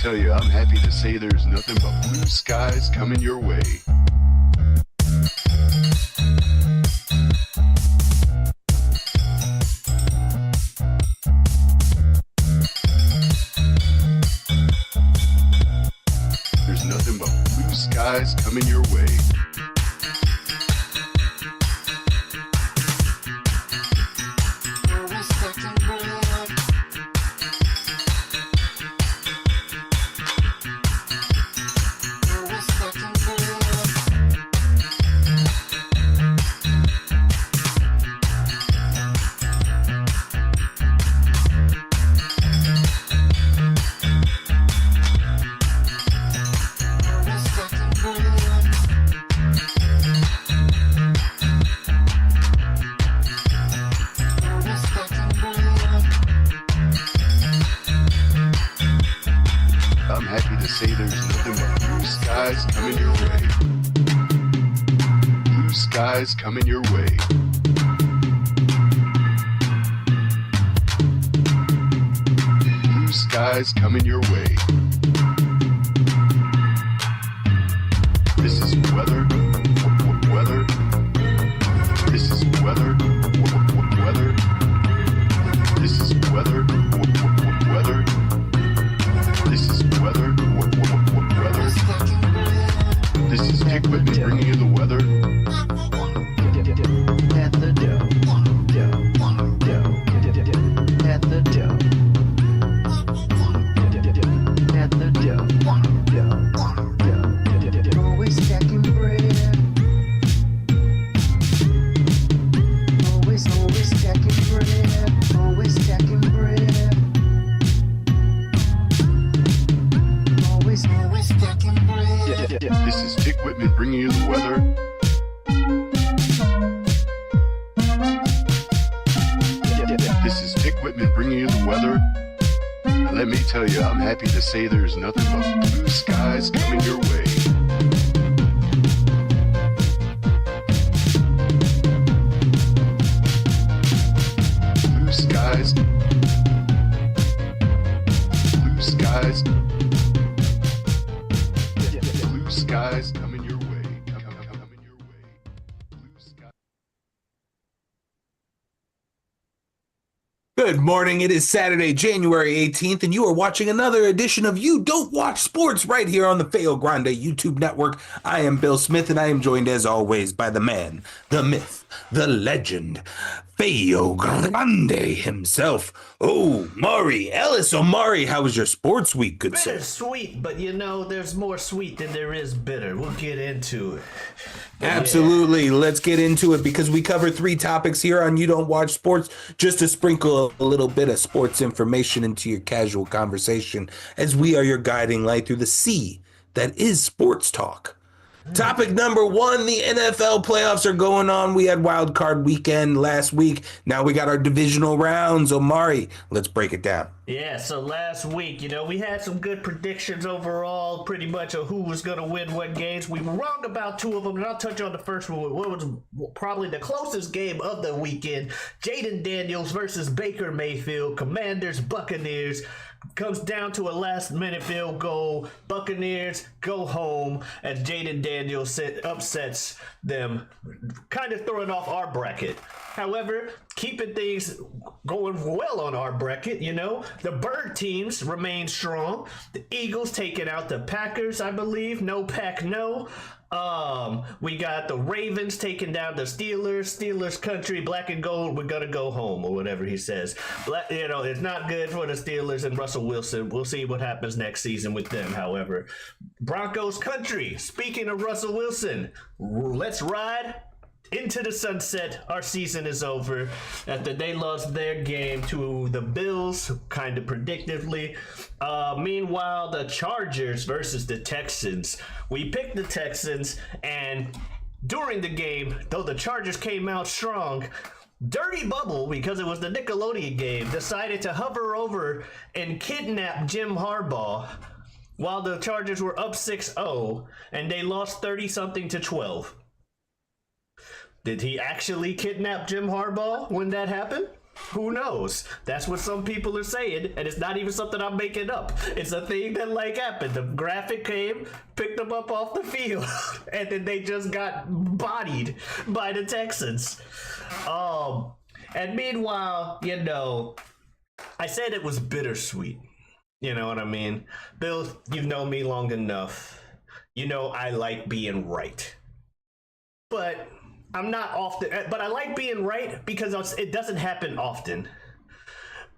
tell you, I'm happy to say there's nothing but blue skies coming your way. There's nothing but blue skies coming your way. I'm happy to say there's nothing but blue skies coming your way. Blue skies coming your way. Blue skies coming your way. This is weather. Weather. This is weather. Weather. This is weather. Weather. This is weather. Weather. This is Dick Whitney bringing you the weather. At the dough. At the dough. At the dough. Always stacking bread. Always stacking bread. Always stacking bread. Always stacking bread. This is Dick Whitman bringing you the weather. This is Dick Whitman bringing you the weather. And let me tell you, I'm happy to say there's nothing but blue skies coming your way. Blue skies. Blue skies. Blue skies coming your way. Coming your way. Blue skies. Good morning. It is Saturday, January 18th, and you are watching another edition of You Don't Watch Sports right here on the Feo Grande YouTube network. I am Bill Smith, and I am joined as always by the man, the myth, the legend, Feo Grande himself. Oh, Maury Ellis. Oh, Maury, how was your sports week, good sir? Bittersweet, but you know, there's more sweet than there is bitter. We'll get into it. Absolutely. Let's get into it because we cover 3 topics here on You Don't Watch Sports, just to sprinkle a little bit of sports information into your casual conversation as we are your guiding light through the sea that is sports talk. Topic number 1, the NFL playoffs are going on. We had wild card weekend last week. Now we got our divisional rounds. Omari, let's break it down. Yeah, so last week, you know, we had some good predictions overall, pretty much of who was going to win what games. We were wrong about 2 of them, and I'll touch on the first one. What was probably the closest game of the weekend? Jaden Daniels versus Baker Mayfield, Commanders, Buccaneers. Comes down to a last-minute field goal. Buccaneers go home as Jaden Daniels upsets them, kind of throwing off our bracket. However, keeping things going well on our bracket, you know, the Bird teams remain strong. The Eagles taking out the Packers, I believe. No pack, no. We got the Ravens taking down the Steelers country, black and gold, we're gonna go home, or whatever he says. You know, it's not good for the Steelers and Russell Wilson. We'll see what happens next season with them, however. Broncos country, speaking of Russell Wilson, let's ride into the sunset. Our season is over after they lost their game to the Bills, kind of predictively. Meanwhile, the Chargers versus the Texans. We picked the Texans, and during the game, though the Chargers came out strong, Dirty Bubble, because it was the Nickelodeon game, decided to hover over and kidnap Jim Harbaugh while the Chargers were up 6-0, and they lost 30-something to 12. Did he actually kidnap Jim Harbaugh when that happened? Who knows? That's what some people are saying, and it's not even something I'm making up. It's a thing that like happened. The graphic came, picked them up off the field, and then they just got bodied by the Texans. And meanwhile, I said it was bittersweet. You know what I mean? Bill, you've known me long enough. You know I like being right. But I'm not often, but I like being right because it doesn't happen often.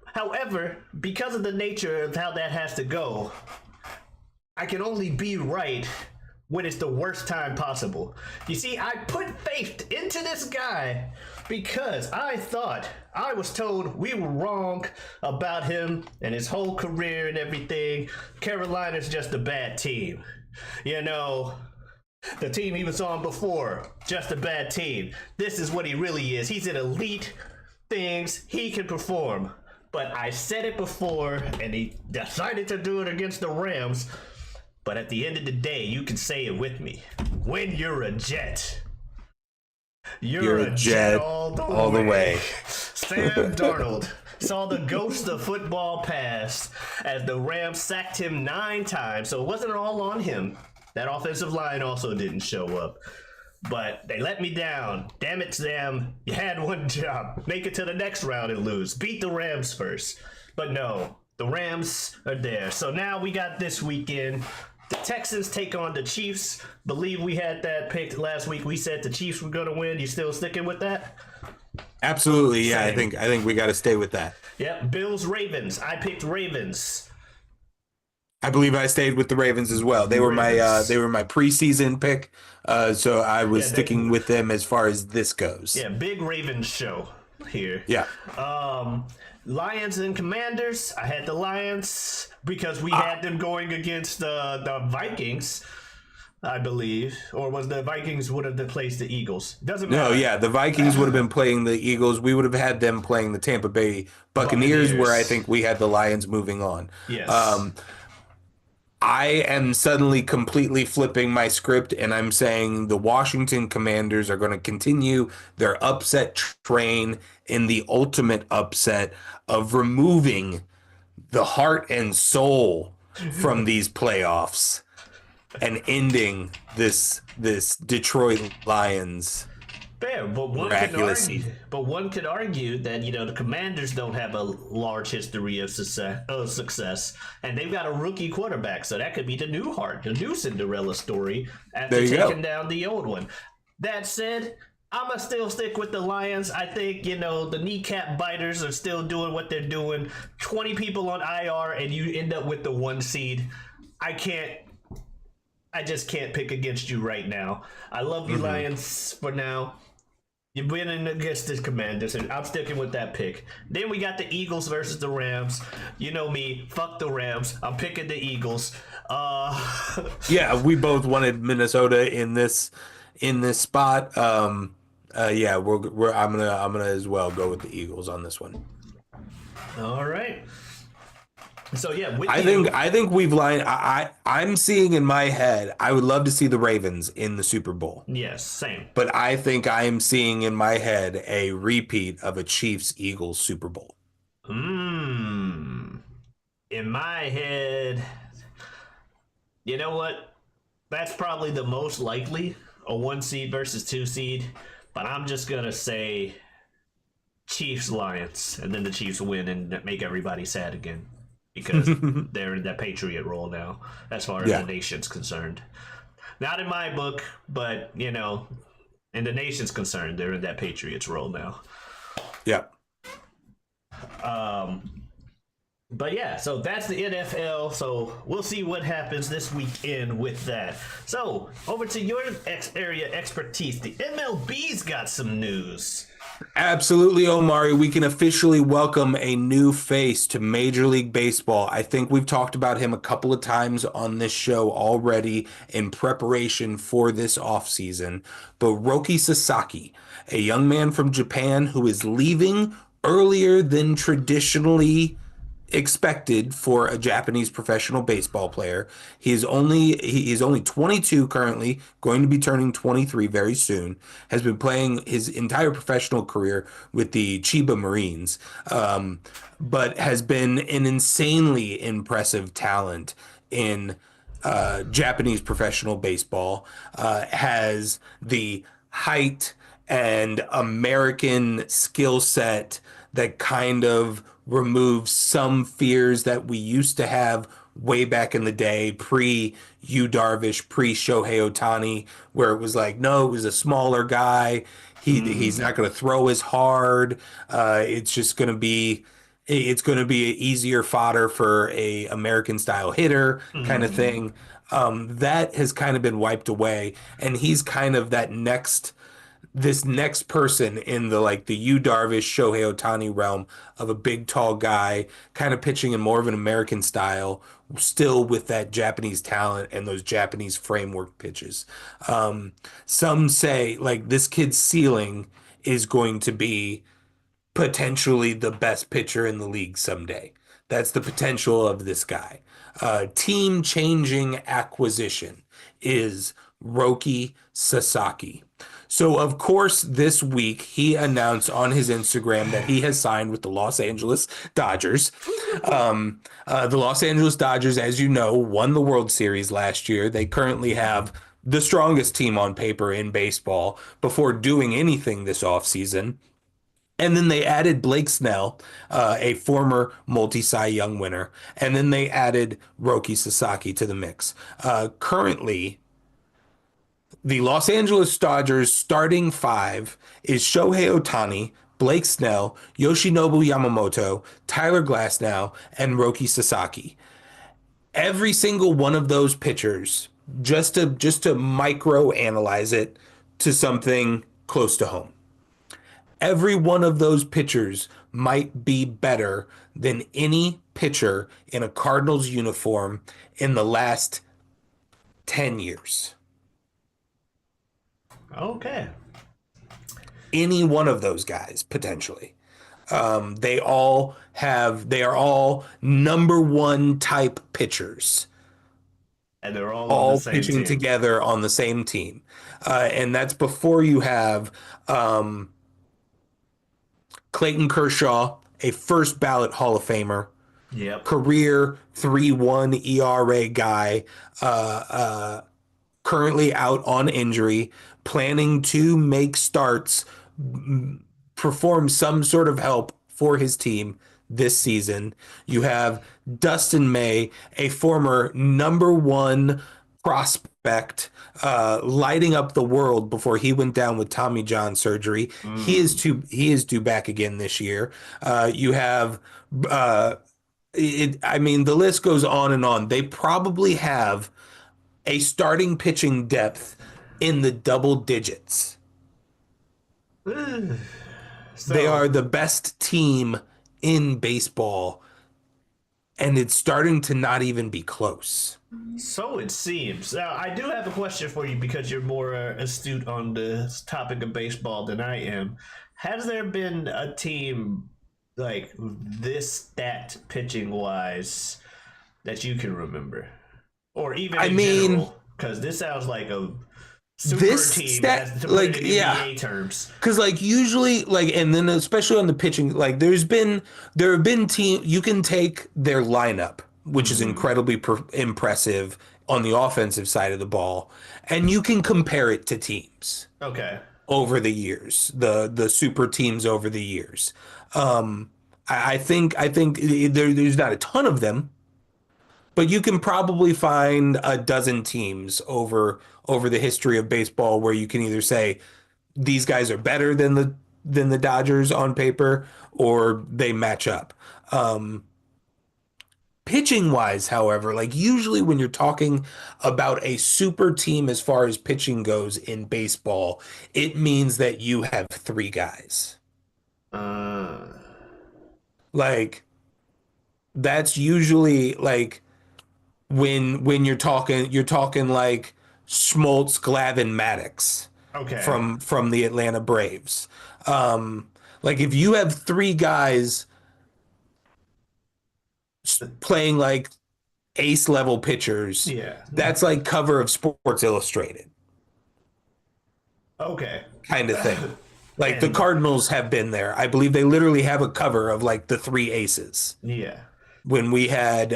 However, because of the nature of how that has to go, I can only be right when it's the worst time possible. You see, I put faith into this guy because I thought I was told we were wrong about him and his whole career and everything. Carolina's just a bad team. The team he was on before, just a bad team. This is what he really is. He's an elite things. He can perform. But I said it before, and he decided to do it against the Rams. But at the end of the day, you can say it with me. When you're a Jet, you're a Jet all the way. Sam Darnold saw the ghost of football pass as the Rams sacked him 9 times. So it wasn't all on him. That offensive line also didn't show up. But they let me down. Damn it, Sam. You had one job. Make it to the next round and lose. Beat the Rams first. But no, the Rams are there. So now we got this weekend. The Texans take on the Chiefs. Believe we had that picked last week. We said the Chiefs were going to win. You still sticking with that? Absolutely, yeah. Same. I think we got to stay with that. Yep, Bills, Ravens. I picked Ravens. I believe I stayed with the Ravens as well. They were my preseason pick, so I was sticking with them as far as this goes. Yeah, big Ravens show here. Yeah. Lions and Commanders. I had the Lions because we had them going against the Vikings, I believe, or was the Vikings would have placed the Eagles? Doesn't matter. No, yeah, the Vikings would have been playing the Eagles. We would have had them playing the Tampa Bay Buccaneers, where I think we had the Lions moving on. Yes. I am suddenly completely flipping my script, and I'm saying the Washington Commanders are going to continue their upset train in the ultimate upset of removing the heart and soul from these playoffs and ending this Detroit Lions. Fair, but one could argue that the Commanders don't have a large history of success, and they've got a rookie quarterback, so that could be the new heart, the new Cinderella story after taking down the old one. That said, I'm gonna still stick with the Lions. I think the kneecap biters are still doing what they're doing. 20 people on IR, and you end up with the 1 seed. I just can't pick against you right now. I love you, Lions, for now. You're winning against the Commanders, and I'm sticking with that pick. Then we got the Eagles versus the Rams. You know me, fuck the Rams. I'm picking the Eagles. Yeah, we both wanted Minnesota in this spot. Yeah, I'm gonna as well go with the Eagles on this one. All right. So yeah, I think we've lined. I'm seeing in my head. I would love to see the Ravens in the Super Bowl. Yes, same. But I think I am seeing in my head a repeat of a Chiefs-Eagles Super Bowl. In my head, you know what? That's probably the most likely, a 1 seed versus 2 seed. But I'm just gonna say Chiefs Lions, and then the Chiefs win and make everybody sad again. Because they're in that Patriot role now, as far as the nation's concerned. Not in my book, but, in the nation's concerned, they're in that Patriots role now. Yeah. But yeah, so that's the NFL. So we'll see what happens this weekend with that. So over to your area expertise. The MLB's got some news. Absolutely, Omari. We can officially welcome a new face to Major League Baseball. I think we've talked about him a couple of times on this show already in preparation for this offseason. But Roki Sasaki, a young man from Japan who is leaving earlier than traditionally expected for a Japanese professional baseball player. He is only 22 currently, going to be turning 23 very soon. Has been playing his entire professional career with the Chiba Marines, but has been an insanely impressive talent in Japanese professional baseball. Has the height and American skill set that kind of removes some fears that we used to have way back in the day, pre Yu Darvish, pre Shohei Ohtani, where it was like, no, it was a smaller guy. He's not going to throw as hard. It's going to be easier fodder for a American style hitter kind of thing. That has kind of been wiped away, and he's kind of this next person in the Yu Darvish, Shohei Ohtani realm of a big tall guy kind of pitching in more of an American style, still with that Japanese talent and those Japanese framework pitches. Some say like this kid's ceiling is going to be potentially the best pitcher in the league someday. That's the potential of this guy. Team changing acquisition is Roki Sasaki. So, of course, this week he announced on his Instagram that he has signed with the Los Angeles Dodgers. The Los Angeles Dodgers, as you know, won the World Series last year. They currently have the strongest team on paper in baseball before doing anything this offseason. And then they added Blake Snell, a former multi-Cy Young winner. And then they added Roki Sasaki to the mix. Currently, the Los Angeles Dodgers starting five is Shohei Ohtani, Blake Snell, Yoshinobu Yamamoto, Tyler Glasnow, and Roki Sasaki. Every single one of those pitchers, just to micro analyze it to something close to home. Every one of those pitchers might be better than any pitcher in a Cardinals uniform in the last 10 years. Okay. Any one of those guys, potentially. They are all number one type pitchers. And they're all on the same pitching team. together on the same team. And that's before you have Clayton Kershaw, a first ballot Hall of Famer, Yep. career 3.1 ERA guy, currently out on injury, planning to make starts, perform some sort of help for his team this season. You have Dustin May, a former number one prospect, lighting up the world before he went down with Tommy John surgery. He is due back again this year. You have the list goes on and on. They probably have a starting pitching depth in the double digits. They are the best team in baseball, and it's starting to not even be close. So it seems. Now, I do have a question for you because you're more astute on the topic of baseball than I am. Has there been a team like this stacked pitching wise that you can remember? Or even in general? Because this sounds like a super team to put it in NBA terms. Because usually and then especially on the pitching, there have been teams you can take their lineup, which is incredibly impressive on the offensive side of the ball, and you can compare it to teams. Okay. Over the years, the super teams over the years. I think there's not a ton of them, but you can probably find a dozen teams over the history of baseball where you can either say these guys are better than the Dodgers on paper or they match up. Pitching wise, however, usually when you're talking about a super team as far as pitching goes in baseball, it means that you have three guys. That's usually when you're talking like Schmaltz, Glavine, Maddox. Okay. From the Atlanta Braves. If you have three guys playing like ace level pitchers. Yeah. That's like cover of Sports Illustrated Okay. kind of thing. Like the And- Cardinals have been there. I believe they literally have a cover of like the three aces. Yeah. When we had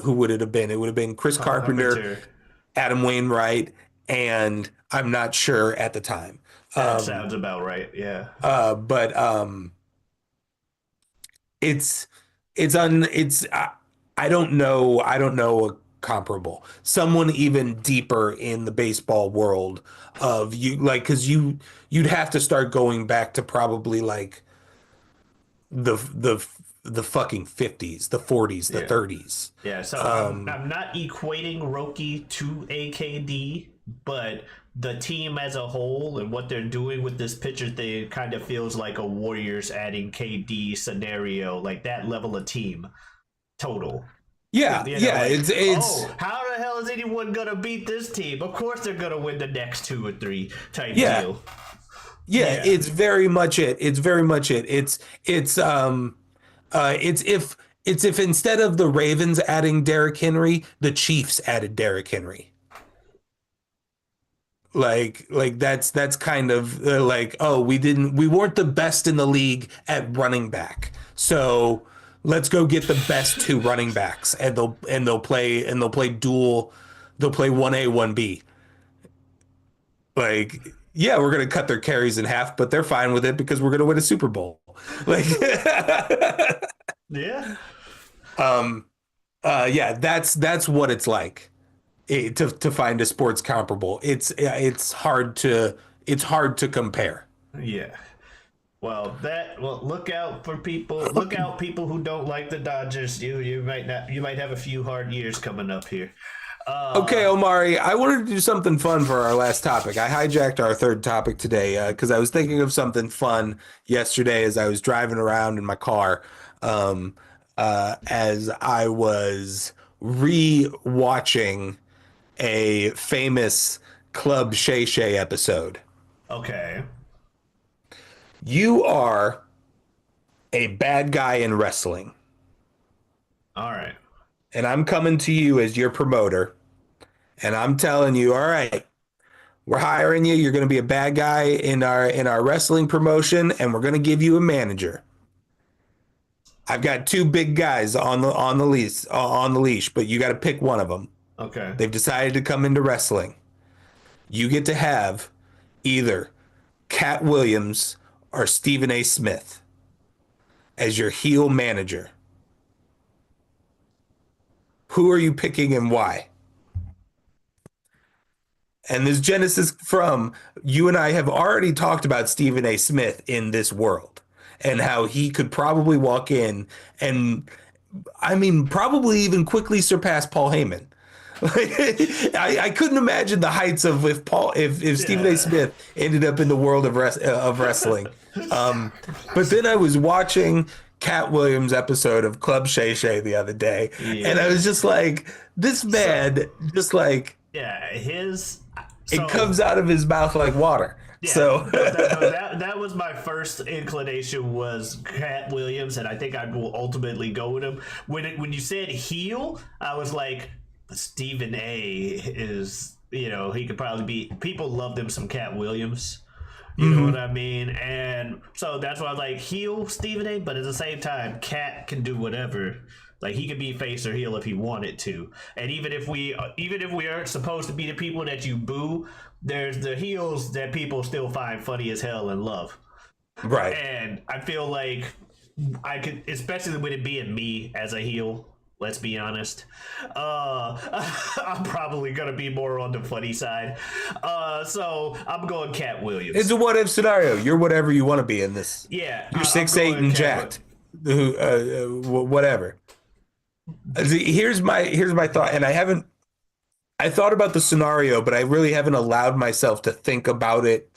who would it have been? It would have been Chris Carpenter, Adam Wainwright, and I'm not sure at the time. That sounds about right. Yeah. But I don't know a comparable, someone even deeper in the baseball world of you, like, because you'd have to start going back to probably like the fucking 50s, the 40s, the Yeah. 30s. Yeah, so I'm not equating Roki to AKD, but the team as a whole and what they're doing with this pitcher thing kind of feels like a Warriors adding KD scenario, like that level of team total. Yeah, You know, yeah, like, it's oh, how the hell is anyone gonna beat this team? Of course they're gonna win the next 2 or 3 type Yeah. deal. yeah, Yeah. it's very much it. It's very much it. It's if instead of the Ravens adding Derrick Henry, the Chiefs added Derrick Henry. Like that's kind of like, oh, we weren't the best in the league at running back, so let's go get the best 2 running backs, and they'll play 1A 1B. Like, yeah, we're gonna cut their carries in half, but they're fine with it because we're gonna win a Super Bowl. Like, Yeah. yeah, that's what it's like. To find a sports comparable, it's hard to compare. Yeah. Well, look out for people. Look out, people who don't like the Dodgers. You might have a few hard years coming up here. Okay, Omari, I wanted to do something fun for our last topic. I hijacked our third topic today because I was thinking of something fun yesterday as I was driving around in my car, as I was re-watching a famous Club Shay Shay episode. Okay. You are a bad guy in wrestling, All right. and I'm coming to you as your promoter, and I'm telling you, all right, we're hiring you. You're going to be a bad guy in our wrestling promotion, and we're going to give you a manager. I've got 2 big guys on the leash, but you got to pick one of them. Okay. They've decided to come into wrestling. You get to have either Cat Williams or Stephen A. Smith as your heel manager. Who are you picking and why? And this genesis from you and I have already talked about Stephen A. Smith in this world and how he could probably walk in and, I mean, probably even quickly surpass Paul Heyman. I couldn't imagine the heights of if Stephen A. Smith ended up in the world of wrestling. But then I was watching Cat Williams' episode of Club Shay Shay the other day, and I was just like, this man, just like, Yeah, it comes out of his mouth like water. Yeah, So that was my first inclination was Cat Williams, and I think I will ultimately go with him. When you said heel, I was like, Stephen A. is, he could probably be. People loved him some Cat Williams. You know what I mean? And so that's why I was like, heel Stephen A. But at the same time, Cat can do whatever. Like, he could be face or heel if he wanted to. And even if we aren't supposed to be the people that you boo, there's the heels that people still find funny as hell and love. right. And I feel like I could, especially with it being me as a heel. Let's be honest. I'm probably gonna be more on the funny side. So I'm going Cat Williams. It's a what if scenario. You're whatever you want to be in this. Yeah, You're I'm 6'8" going and Cat jacked. Whatever. See, here's my thought, and I thought about the scenario, but I really haven't allowed myself to think about it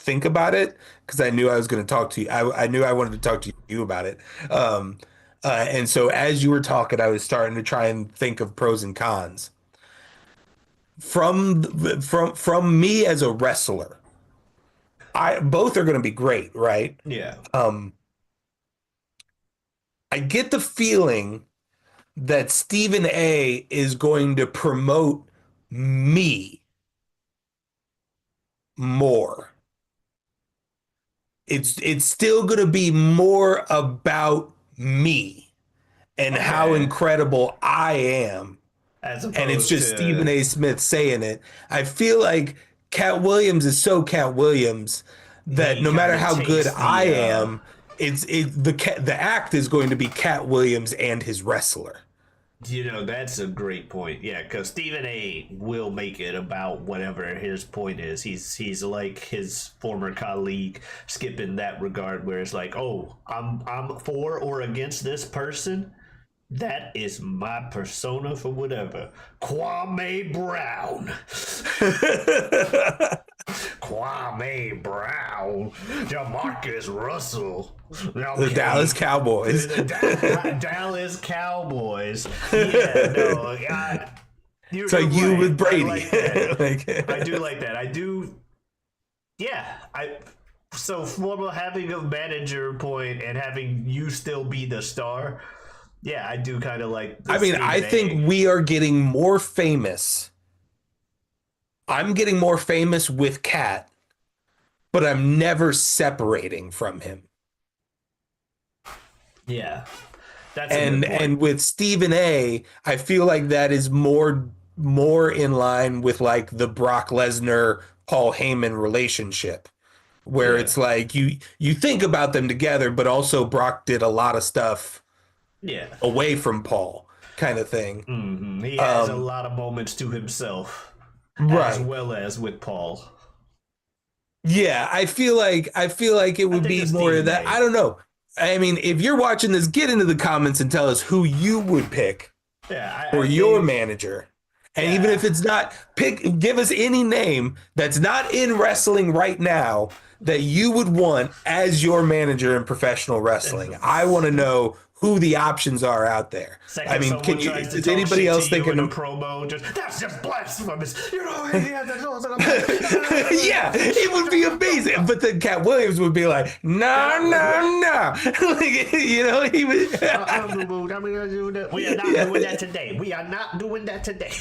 because I knew I was going to talk to you. I knew I wanted to talk to you about it. And so as you were talking, I was starting to try and think of pros and cons. From me as a wrestler, both are going to be great, right? Yeah. I get the feeling that Stephen A is going to promote me more. It's still going to be more about me and how Okay. incredible I am. As opposed And it's just to Stephen A. Smith saying it. I feel like Cat Williams is so Cat Williams that he no matter kinda how good takes the, I am, the act is going to be Cat Williams and his wrestler. That's a great point. Yeah, because Stephen A. will make it about whatever his point is. He's like his former colleague Skip in that regard, where it's like, oh, I'm for or against this person. That is my persona for whatever. Kwame Brown. Kwame Brown. Jamarcus Russell. The Dallas Cowboys. The Dallas Cowboys. Yeah, no, So you're you right. with Brady. I like that. Like- I do like that. I do. Yeah, So from having a manager point and having you still be the star. Yeah, I do kind of like. The I mean, I think we are getting more famous. I'm getting more famous with Cat, but I'm never separating from him. Yeah, that's a good point. And with Stephen A, I feel like that is more in line with like the Brock Lesnar Paul Heyman relationship, where Yeah. it's like you think about them together, but also Brock did a lot of stuff Yeah, away from Paul, kind of thing. he has a lot of moments to himself, as Right. well as with Paul. Yeah, I feel like it would think be it's more of Stephen that. A. I don't know. I mean, if you're watching this, get into the comments and tell us who you would pick Yeah, for I your think- manager. And Yeah. even if it's not, give us any name that's not in wrestling right now that you would want as your manager in professional wrestling. I want to know who the options are out there. Second I mean, someone can you? tries to Is talk anybody shit else to you thinking in a of? promo? That's just blasphemous. Yeah, it would be amazing. But then Cat Williams would be like, no. Like, he would. We are not doing that today. We are not doing that today.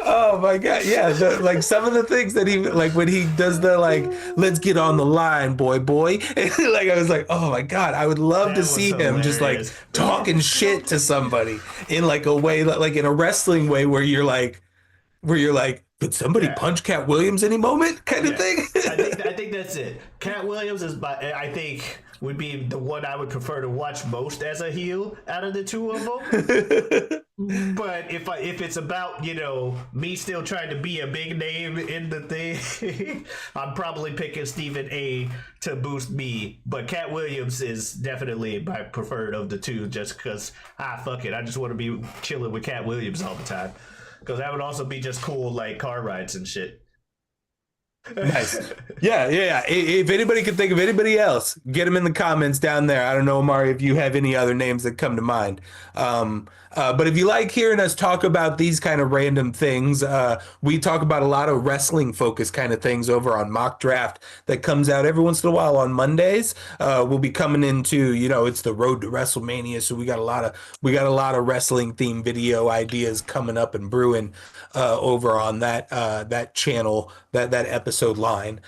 Oh my God. Yeah. Like some of the things that he, like when he does the, like, let's get on the line, boy. And like, I was like, oh my God, I would love That to was see him just like hilarious. talking shit to somebody in like a way, like in a wrestling way where you're like, could somebody punch Cat Williams any moment kind of thing? I think that's it. Cat Williams I think would be the one I would prefer to watch most as a heel out of the two of them. But if it's about me still trying to be a big name in the thing, I'm probably picking Stephen A to boost me. But Cat Williams is definitely my preferred of the two, just because fuck it, I just want to be chilling with Cat Williams all the time. Because that would also be just cool, like car rides and shit. Nice. Yeah. If anybody can think of anybody else, get them in the comments down there. I don't know, Amari, if you have any other names that come to mind. But if you like hearing us talk about these kind of random things, we talk about a lot of wrestling focused kind of things over on Mock Draft that comes out every once in a while on Mondays. We'll be coming into, it's the road to WrestleMania, so we got a lot of wrestling themed video ideas coming up and brewing over on that channel, that episode line.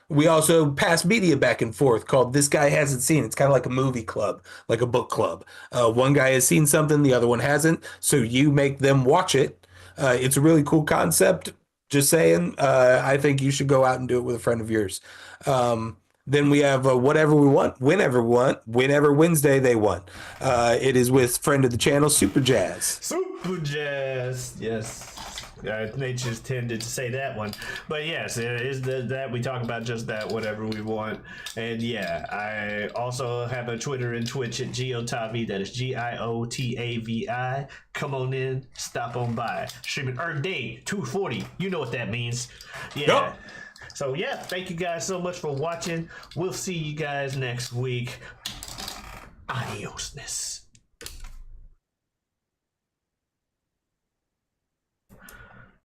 We also pass media back and forth called This Guy Hasn't Seen. It's kind of like a movie club, like a book club. One guy has seen something, the other one hasn't, so you make them watch it. It's a really cool concept. Just saying, I think you should go out and do it with a friend of yours. Then we have Whatever We Want, Whenever We Want, whenever Wednesday they want. It is with friend of the channel, Super Jazz. Super Jazz, yes. They just tended to say that one, but yes, it is that we talk about just that, whatever we want. And yeah, I also have a Twitter and Twitch at Giotavi. That is GIOTAVI. Come on in, stop on by. Streaming Earth Day 240. You know what that means. Yeah. Yup. So yeah, thank you guys so much for watching. We'll see you guys next week. Adiosness.